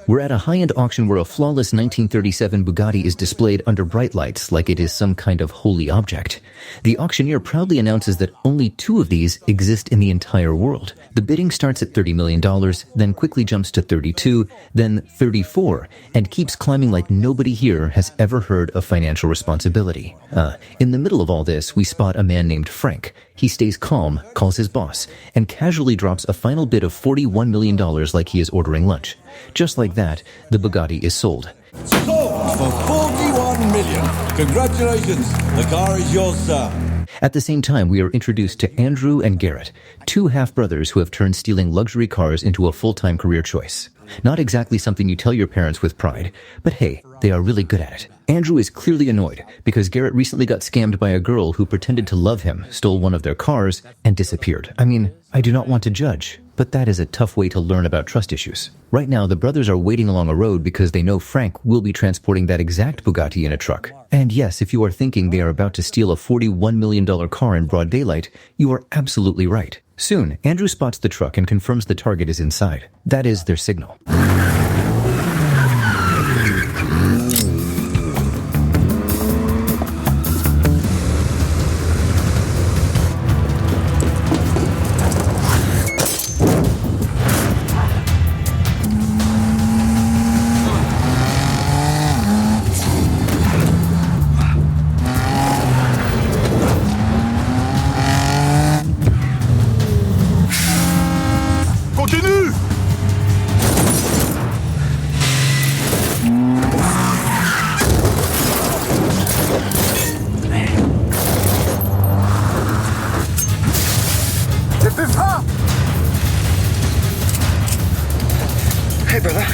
We're at a high-end auction where a flawless 1937 Bugatti is displayed under bright lights like it is some kind of holy object. The auctioneer proudly announces that only 2 of these exist in the entire world. The bidding starts at $30 million, then quickly jumps to 32, then 34, and keeps climbing like nobody here has ever heard of financial responsibility. In the middle of all this, we spot a man named Frank. He stays calm, calls his boss, and casually drops a final bid of $41 million like he is ordering lunch. Just like that, the Bugatti is sold. Sold for $41 million. Congratulations. The car is yours, sir. At the same time, we are introduced to Andrew and Garrett, 2 half-brothers who have turned stealing luxury cars into a full-time career choice. Not exactly something you tell your parents with pride, but hey, they are really good at it. Andrew is clearly annoyed because Garrett recently got scammed by a girl who pretended to love him, stole one of their cars, and disappeared. I mean, I do not want to judge, but that is a tough way to learn about trust issues. Right now, the brothers are waiting along a road because they know Frank will be transporting that exact Bugatti in a truck. And yes, if you are thinking they are about to steal a $41 million car in broad daylight, you are absolutely right. Soon, Andrew spots the truck and confirms the target is inside. That is their signal. Hey, brother.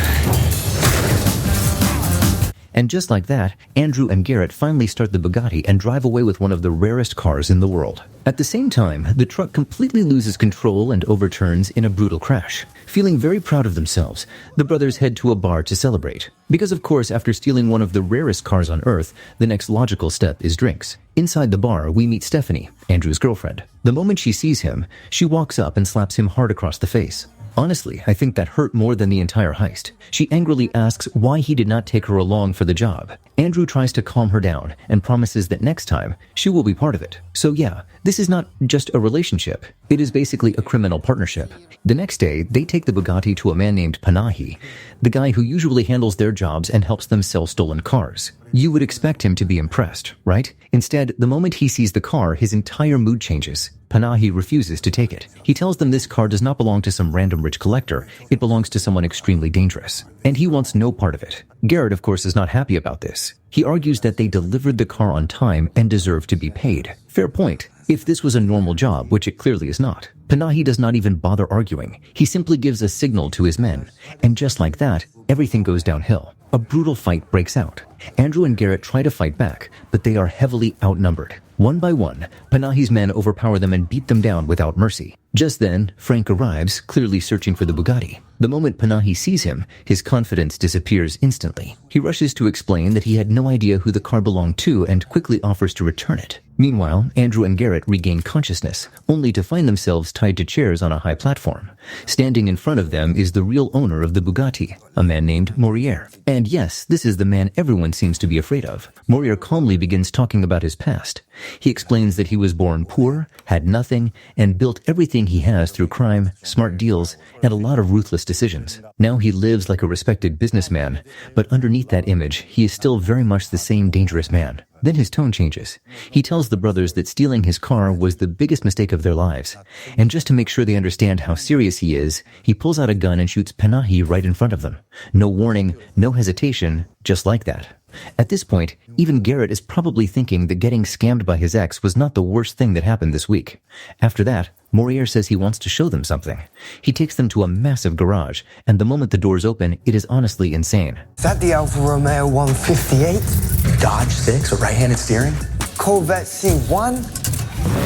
And just like that, Andrew and Garrett finally start the Bugatti and drive away with one of the rarest cars in the world. At the same time, the truck completely loses control and overturns in a brutal crash. Feeling very proud of themselves, the brothers head to a bar to celebrate. Because of course, after stealing one of the rarest cars on Earth, the next logical step is drinks. Inside the bar, we meet Stephanie, Andrew's girlfriend. The moment she sees him, she walks up and slaps him hard across the face. Honestly, I think that hurt more than the entire heist. She angrily asks why he did not take her along for the job. Andrew tries to calm her down and promises that next time, she will be part of it. So yeah, this is not just a relationship. It is basically a criminal partnership. The next day, they take the Bugatti to a man named Panahi, the guy who usually handles their jobs and helps them sell stolen cars. You would expect him to be impressed, right? Instead, the moment he sees the car, his entire mood changes. Panahi refuses to take it. He tells them this car does not belong to some random rich collector. It belongs to someone extremely dangerous. And he wants no part of it. Garrett, of course, is not happy about this. He argues that they delivered the car on time and deserve to be paid. Fair point. If this was a normal job, which it clearly is not. Panahi does not even bother arguing. He simply gives a signal to his men. And just like that, everything goes downhill. A brutal fight breaks out. Andrew and Garrett try to fight back, but they are heavily outnumbered. One by one, Panahi's men overpower them and beat them down without mercy. Just then, Frank arrives, clearly searching for the Bugatti. The moment Panahi sees him, his confidence disappears instantly. He rushes to explain that he had no idea who the car belonged to and quickly offers to return it. Meanwhile, Andrew and Garrett regain consciousness, only to find themselves tied to chairs on a high platform. Standing in front of them is the real owner of the Bugatti, a man named Morier. And yes, this is the man everyone seems to be afraid of. Morier calmly begins talking about his past. He explains that he was born poor, had nothing, and built everything he has through crime, smart deals, and a lot of ruthless decisions. Now he lives like a respected businessman, but underneath that image, he is still very much the same dangerous man. Then his tone changes. He tells the brothers that stealing his car was the biggest mistake of their lives. And just to make sure they understand how serious he is, he pulls out a gun and shoots Panahi right in front of them. No warning, no hesitation, just like that. At this point, even Garrett is probably thinking that getting scammed by his ex was not the worst thing that happened this week. After that, Morier says he wants to show them something. He takes them to a massive garage, and the moment the doors open, it is honestly insane. Is that the Alfa Romeo 158? Dodge 6 with right-handed steering? Corvette C1?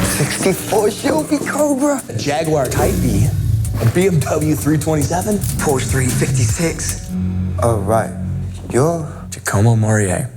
64 Shelby Cobra? A Jaguar Type B? A BMW 327? Porsche 356? Oh, right. You're Tacoma Morier.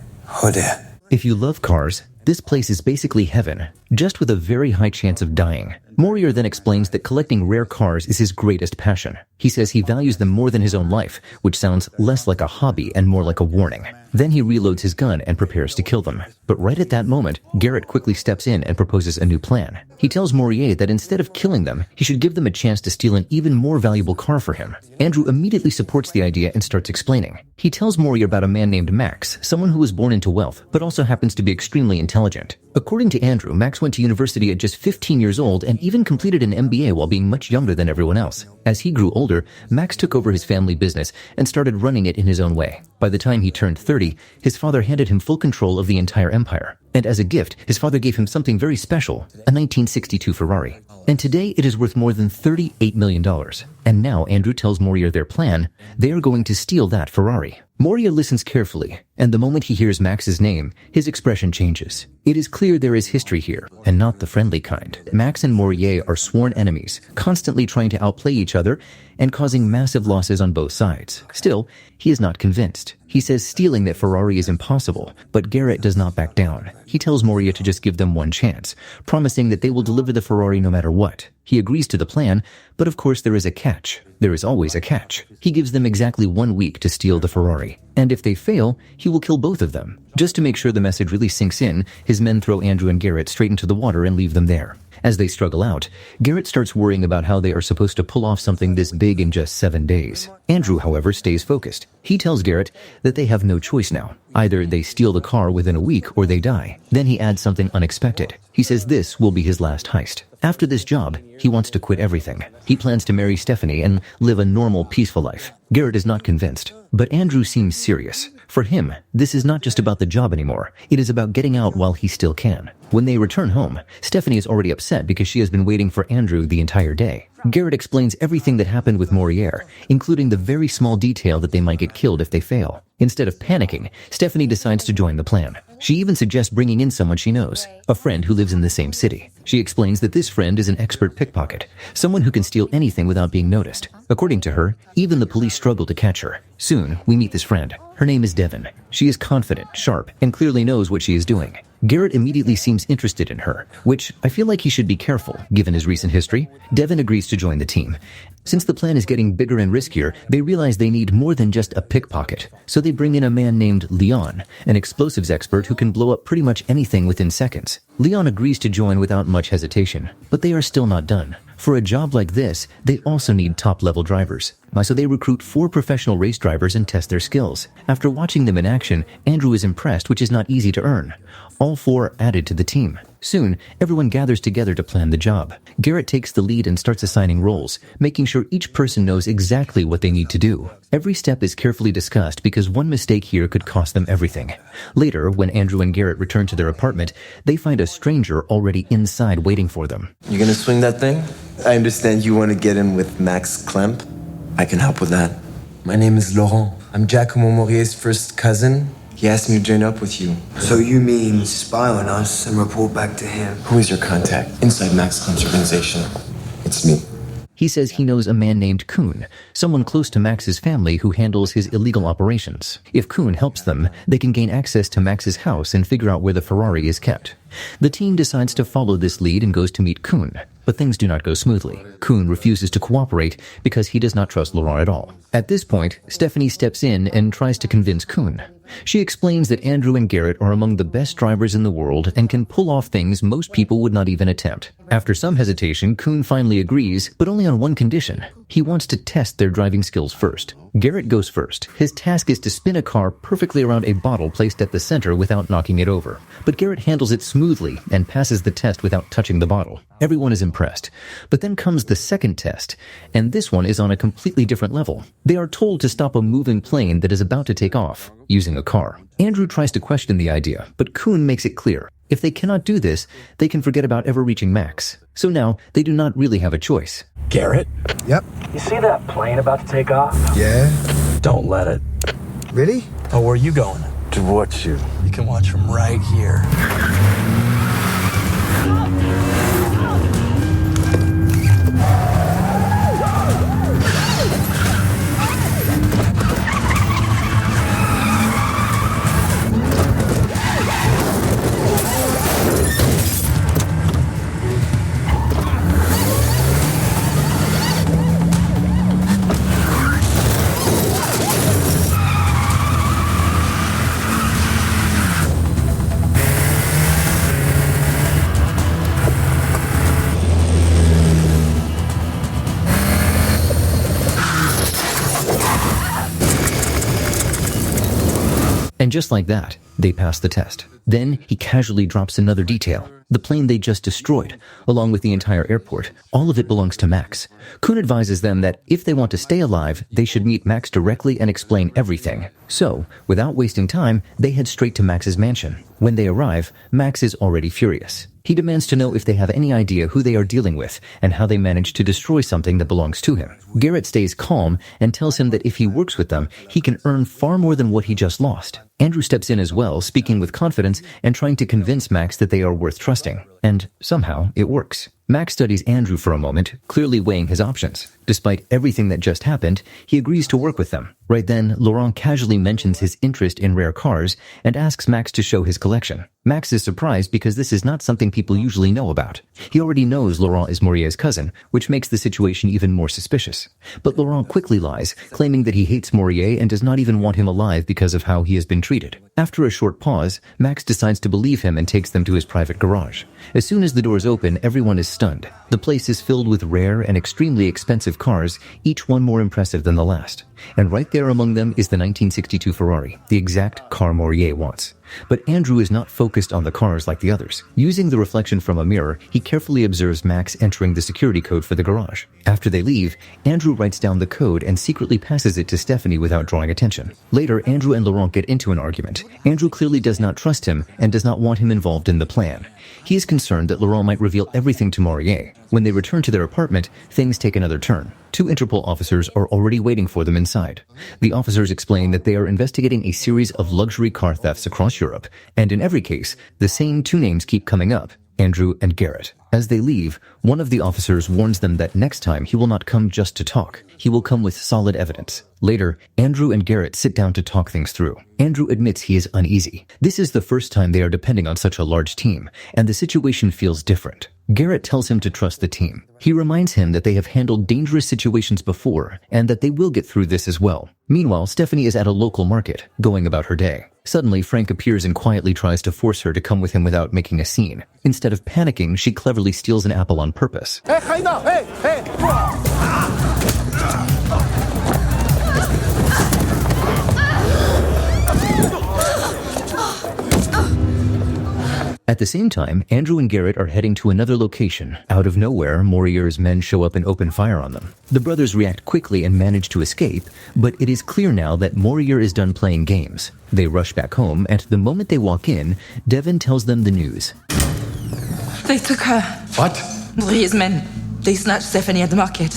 Oh, dear. If you love cars, this place is basically heaven, just with a very high chance of dying. Morier then explains that collecting rare cars is his greatest passion. He says he values them more than his own life, which sounds less like a hobby and more like a warning. Then he reloads his gun and prepares to kill them. But right at that moment, Garrett quickly steps in and proposes a new plan. He tells Morier that instead of killing them, he should give them a chance to steal an even more valuable car for him. Andrew immediately supports the idea and starts explaining. He tells Morier about a man named Max, someone who was born into wealth, but also happens to be extremely intelligent. According to Andrew, Max went to university at just 15 years old and even completed an MBA while being much younger than everyone else. As he grew older, Max took over his family business and started running it in his own way. By the time he turned 30, his father handed him full control of the entire empire. And as a gift, his father gave him something very special, a 1962 Ferrari. And today it is worth more than $38 million. And now Andrew tells Morier their plan. They are going to steal that Ferrari. Morier listens carefully, and the moment he hears Max's name, his expression changes. It is clear there is history here, and not the friendly kind. Max and Morier are sworn enemies, constantly trying to outplay each other and causing massive losses on both sides. Still, he is not convinced. He says stealing that Ferrari is impossible, but Garrett does not back down. He tells Morier to just give them one chance, promising that they will deliver the Ferrari no matter what. He agrees to the plan, but of course there is a catch. There is always a catch. He gives them exactly 1 week to steal the Ferrari. And if they fail, he will kill both of them. Just to make sure the message really sinks in, his men throw Andrew and Garrett straight into the water and leave them there. As they struggle out, Garrett starts worrying about how they are supposed to pull off something this big in just 7 days. Andrew, however, stays focused. He tells Garrett that they have no choice now. Either they steal the car within a week or they die. Then he adds something unexpected. He says this will be his last heist. After this job, he wants to quit everything. He plans to marry Stephanie and live a normal, peaceful life. Garrett is not convinced, but Andrew seems serious. For him, this is not just about the job anymore. It is about getting out while he still can. When they return home, Stephanie is already upset because she has been waiting for Andrew the entire day. Garrett explains everything that happened with Morier, including the very small detail that they might get killed if they fail. Instead of panicking, Stephanie decides to join the plan. She even suggests bringing in someone she knows, a friend who lives in the same city. She explains that this friend is an expert pickpocket, someone who can steal anything without being noticed. According to her, even the police struggle to catch her. Soon, we meet this friend. Her name is Devon. She is confident, sharp, and clearly knows what she is doing. Garrett immediately seems interested in her, which I feel like he should be careful, given his recent history. Devon agrees to join the team. Since the plan is getting bigger and riskier, they realize they need more than just a pickpocket. So they bring in a man named Leon, an explosives expert who can blow up pretty much anything within seconds. Leon agrees to join without much hesitation, but they are still not done. For a job like this, they also need top-level drivers. So they recruit 4 professional race drivers and test their skills. After watching them in action, Andrew is impressed, which is not easy to earn. All 4 are added to the team. Soon, everyone gathers together to plan the job. Garrett takes the lead and starts assigning roles, making sure each person knows exactly what they need to do. Every step is carefully discussed because one mistake here could cost them everything. Later, when Andrew and Garrett return to their apartment, they find a stranger already inside waiting for them. You gonna swing that thing? I understand you want to get in with Max Klemp. I can help with that. My name is Laurent. I'm Giacomo Morier's first cousin. He asked me to join up with you. So you mean spy on us and report back to him? Who is your contact inside Max Klemp's organization? It's me. He says he knows a man named Kuhn, someone close to Max's family who handles his illegal operations. If Kuhn helps them, they can gain access to Max's house and figure out where the Ferrari is kept. The team decides to follow this lead and goes to meet Kuhn, but things do not go smoothly. Kuhn refuses to cooperate because he does not trust Laurent at all. At this point, Stephanie steps in and tries to convince Kuhn. She explains that Andrew and Garrett are among the best drivers in the world and can pull off things most people would not even attempt. After some hesitation, Kuhn finally agrees, but only on one condition. He wants to test their driving skills first. Garrett goes first. His task is to spin a car perfectly around a bottle placed at the center without knocking it over. But Garrett handles it smoothly and passes the test without touching the bottle. Everyone is impressed. But then comes the second test, and this one is on a completely different level. They are told to stop a moving plane that is about to take off, using a car. Andrew tries to question the idea, but Kuhn makes it clear. If they cannot do this, they can forget about ever reaching Max. So now, they do not really have a choice. Garrett? Yep. You see that plane about to take off? Yeah? Don't let it. Really? Oh, where are you going? To watch you. You can watch from right here. And just like that, they pass the test. Then he casually drops another detail. The plane they just destroyed, along with the entire airport, all of it belongs to Max. Kuhn advises them that if they want to stay alive, they should meet Max directly and explain everything. So, without wasting time, they head straight to Max's mansion. When they arrive, Max is already furious. He demands to know if they have any idea who they are dealing with and how they managed to destroy something that belongs to him. Garrett stays calm and tells him that if he works with them, he can earn far more than what he just lost. Andrew steps in as well, speaking with confidence and trying to convince Max that they are worth trusting. And somehow, it works. Max studies Andrew for a moment, clearly weighing his options. Despite everything that just happened, he agrees to work with them. Right then, Laurent casually mentions his interest in rare cars and asks Max to show his collection. Max is surprised because this is not something people usually know about. He already knows Laurent is Maurier's cousin, which makes the situation even more suspicious. But Laurent quickly lies, claiming that he hates Maurier and does not even want him alive because of how he has been treated. After a short pause, Max decides to believe him and takes them to his private garage. As soon as the doors open, everyone is stunned. The place is filled with rare and extremely expensive cars, each one more impressive than the last. And right there among them is the 1962 Ferrari, the exact car Maurier wants. But Andrew is not focused on the cars like the others. Using the reflection from a mirror, he carefully observes Max entering the security code for the garage. After they leave, Andrew writes down the code and secretly passes it to Stephanie without drawing attention. Later, Andrew and Laurent get into an argument. Andrew clearly does not trust him and does not want him involved in the plan. He is concerned that Laurent might reveal everything to Maurier. When they return to their apartment, things take another turn. 2 Interpol officers are already waiting for them inside. The officers explain that they are investigating a series of luxury car thefts across Europe, and in every case, the same 2 names keep coming up, Andrew and Garrett. As they leave, one of the officers warns them that next time he will not come just to talk. He will come with solid evidence. Later, Andrew and Garrett sit down to talk things through. Andrew admits he is uneasy. This is the first time they are depending on such a large team, and the situation feels different. Garrett tells him to trust the team. He reminds him that they have handled dangerous situations before, and that they will get through this as well. Meanwhile, Stephanie is at a local market, going about her day. Suddenly, Frank appears and quietly tries to force her to come with him without making a scene. Instead of panicking, she cleverly steals an apple on purpose. At the same time, Andrew and Garrett are heading to another location. Out of nowhere, Maurier's men show up and open fire on them. The brothers react quickly and manage to escape, but it is clear now that Maurier is done playing games. They rush back home, and the moment they walk in, Devon tells them the news. They took her. What? Maurier's men. They snatched Stephanie at the market.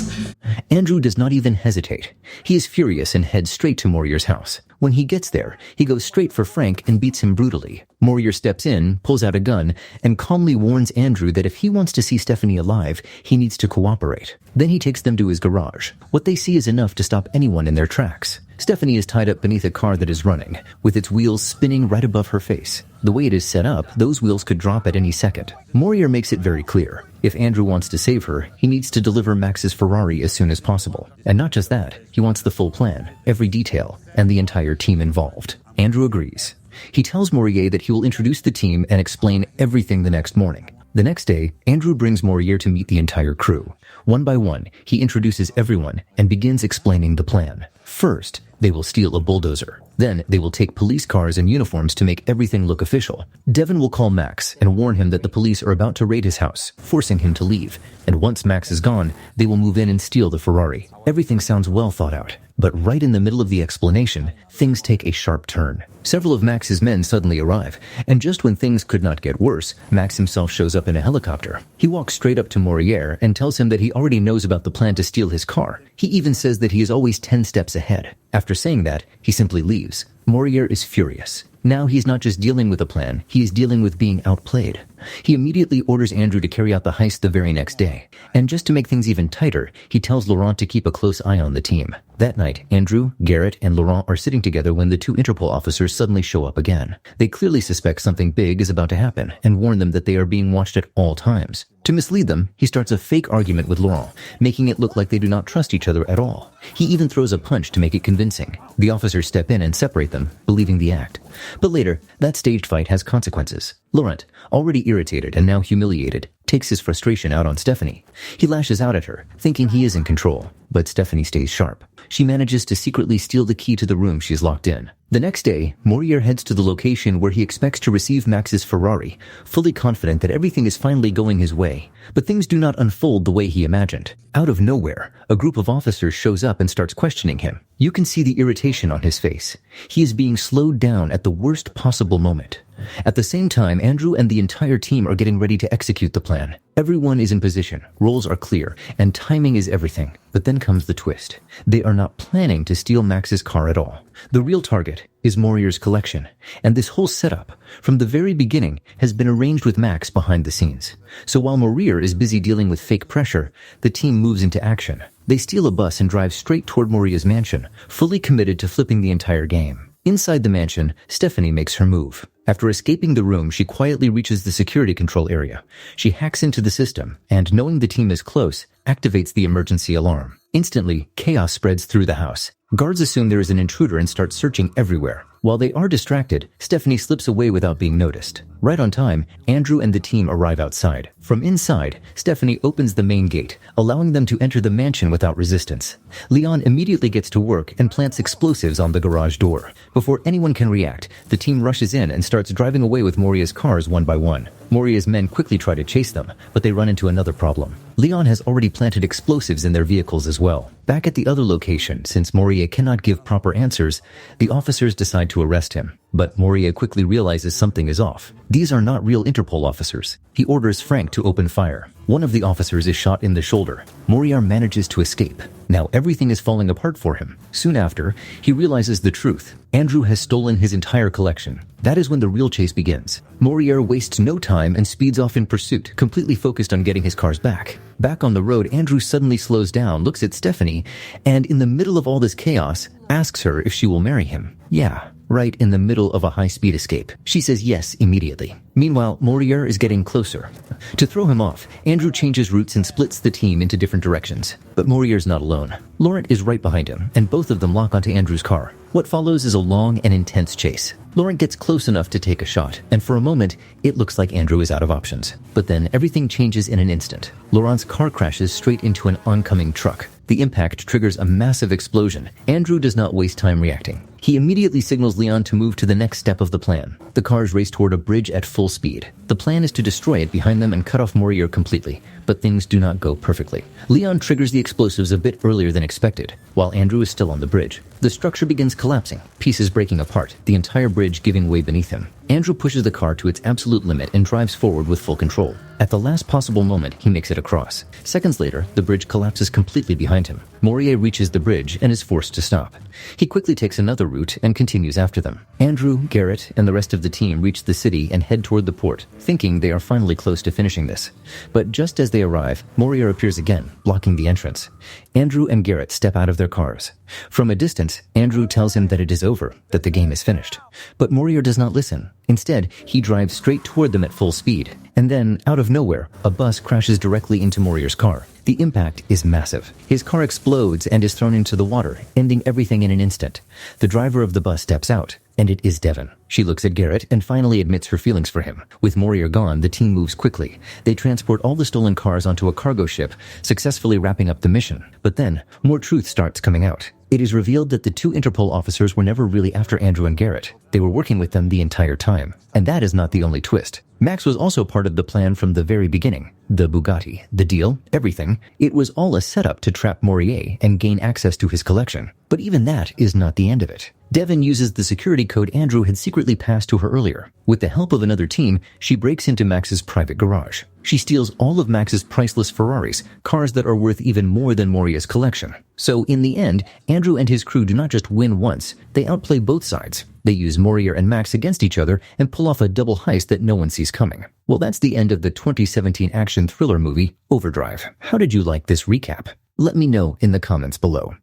Andrew does not even hesitate. He is furious and heads straight to Maurier's house. When he gets there, he goes straight for Frank and beats him brutally. Maurier steps in, pulls out a gun, and calmly warns Andrew that if he wants to see Stephanie alive, he needs to cooperate. Then he takes them to his garage. What they see is enough to stop anyone in their tracks. Stephanie is tied up beneath a car that is running, with its wheels spinning right above her face. The way it is set up, those wheels could drop at any second. Maurier makes it very clear. If Andrew wants to save her, he needs to deliver Max's Ferrari as soon as possible. And not just that, he wants the full plan, every detail, and the entire team involved. Andrew agrees. He tells Maurier that he will introduce the team and explain everything the next morning. The next day, Andrew brings Maurier to meet the entire crew. One by one, he introduces everyone and begins explaining the plan. First, they will steal a bulldozer. Then, they will take police cars and uniforms to make everything look official. Devon will call Max and warn him that the police are about to raid his house, forcing him to leave. And once Max is gone, they will move in and steal the Ferrari. Everything sounds well thought out. But right in the middle of the explanation, things take a sharp turn. Several of Max's men suddenly arrive, and just when things could not get worse, Max himself shows up in a helicopter. He walks straight up to Maurier and tells him that he already knows about the plan to steal his car. He even says that he is always 10 steps ahead. After saying that, he simply leaves. Maurier is furious. Now he's not just dealing with a plan, he is dealing with being outplayed. He immediately orders Andrew to carry out the heist the very next day. And just to make things even tighter, he tells Laurent to keep a close eye on the team. That night, Andrew, Garrett, and Laurent are sitting together when the 2 Interpol officers suddenly show up again. They clearly suspect something big is about to happen and warn them that they are being watched at all times. To mislead them, he starts a fake argument with Laurent, making it look like they do not trust each other at all. He even throws a punch to make it convincing. The officers step in and separate them, believing the act. But later, that staged fight has consequences. Laurent, already irritated and now humiliated, takes his frustration out on Stephanie. He lashes out at her, thinking he is in control, but Stephanie stays sharp. She manages to secretly steal the key to the room she's locked in. The next day, Morier heads to the location where he expects to receive Max's Ferrari, fully confident that everything is finally going his way. But things do not unfold the way he imagined. Out of nowhere, a group of officers shows up and starts questioning him. You can see the irritation on his face. He is being slowed down at the worst possible moment. At the same time, Andrew and the entire team are getting ready to execute the plan. Everyone is in position, roles are clear, and timing is everything. But then comes the twist. They are not planning to steal Max's car at all. The real target is Morier's collection, and this whole setup, from the very beginning, has been arranged with Max behind the scenes. So while Morier is busy dealing with fake pressure, the team moves into action. They steal a bus and drive straight toward Morier's mansion, fully committed to flipping the entire game. Inside the mansion, Stephanie makes her move. After escaping the room, she quietly reaches the security control area. She hacks into the system and, knowing the team is close, activates the emergency alarm. Instantly, chaos spreads through the house. Guards assume there is an intruder and start searching everywhere. While they are distracted, Stephanie slips away without being noticed. Right on time, Andrew and the team arrive outside. From inside, Stephanie opens the main gate, allowing them to enter the mansion without resistance. Leon immediately gets to work and plants explosives on the garage door. Before anyone can react, the team rushes in and starts driving away with Moria's cars one by one. Moria's men quickly try to chase them, but they run into another problem. Leon has already planted explosives in their vehicles as well. Back at the other location, since Moria cannot give proper answers, the officers decide to arrest him. But Moria quickly realizes something is off. These are not real Interpol officers. He orders Frank to open fire. One of the officers is shot in the shoulder. Moriar manages to escape. Now everything is falling apart for him. Soon after, he realizes the truth. Andrew has stolen his entire collection. That is when the real chase begins. Moriar wastes no time and speeds off in pursuit, completely focused on getting his cars back. Back on the road, Andrew suddenly slows down, looks at Stephanie, and in the middle of all this chaos, asks her if she will marry him. Yeah, right in the middle of a high-speed escape. She says yes immediately. Meanwhile, Morier is getting closer. To throw him off, Andrew changes routes and splits the team into different directions. But Morier's not alone. Laurent is right behind him, and both of them lock onto Andrew's car. What follows is a long and intense chase. Laurent gets close enough to take a shot, and for a moment, it looks like Andrew is out of options. But then everything changes in an instant. Laurent's car crashes straight into an oncoming truck. The impact triggers a massive explosion. Andrew does not waste time reacting. He immediately signals Leon to move to the next step of the plan. The cars race toward a bridge at full speed. The plan is to destroy it behind them and cut off Morier completely, but things do not go perfectly. Leon triggers the explosives a bit earlier than expected, while Andrew is still on the bridge. The structure begins collapsing, pieces breaking apart, the entire bridge giving way beneath him. Andrew pushes the car to its absolute limit and drives forward with full control. At the last possible moment, he makes it across. Seconds later, the bridge collapses completely behind him. Morier reaches the bridge and is forced to stop. He quickly takes another route and continues after them. Andrew, Garrett, and the rest of the team reach the city and head toward the port, thinking they are finally close to finishing this. But just as they arrive, Morier appears again, blocking the entrance. Andrew and Garrett step out of their cars. From a distance, Andrew tells him that it is over, that the game is finished. But Morier does not listen. Instead, he drives straight toward them at full speed. And then, out of nowhere, a bus crashes directly into Morier's car. The impact is massive. His car explodes and is thrown into the water, ending everything in an instant. The driver of the bus steps out, and it is Devon. She looks at Garrett and finally admits her feelings for him. With Morier gone, the team moves quickly. They transport all the stolen cars onto a cargo ship, successfully wrapping up the mission. But then, more truth starts coming out. It is revealed that the two Interpol officers were never really after Andrew and Garrett. They were working with them the entire time. And that is not the only twist. Max was also part of the plan from the very beginning. The Bugatti, the deal, everything. It was all a setup to trap Morier and gain access to his collection. But even that is not the end of it. Devon uses the security code Andrew had secretly passed to her earlier. With the help of another team, she breaks into Max's private garage. She steals all of Max's priceless Ferraris, cars that are worth even more than Morier's collection. So in the end, Andrew and his crew do not just win once, they outplay both sides. They use Morier and Max against each other and pull off a double heist that no one sees coming. Well, that's the end of the 2017 action thriller movie, Overdrive. How did you like this recap? Let me know in the comments below.